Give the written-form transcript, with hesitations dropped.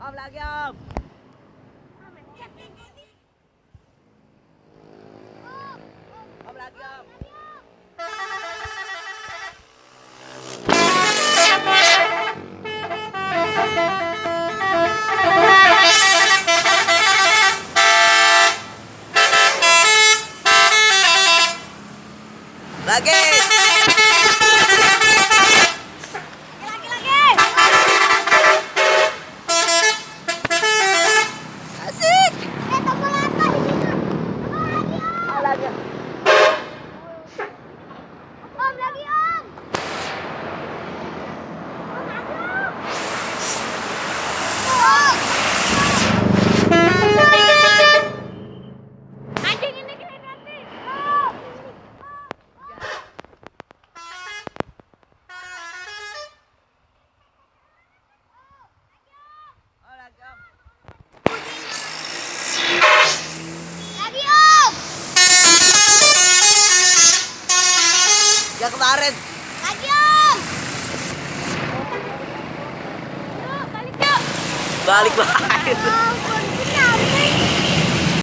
Om lagi om. Om lagi om. Lagi. Asik. Tombol apa di situ? Om lagi. Om lagi om. Anjing ini keren nanti. Om lagi om. Lagi om. Yang kemarin. Lagi om. Yuk balik yuk. Balik balik.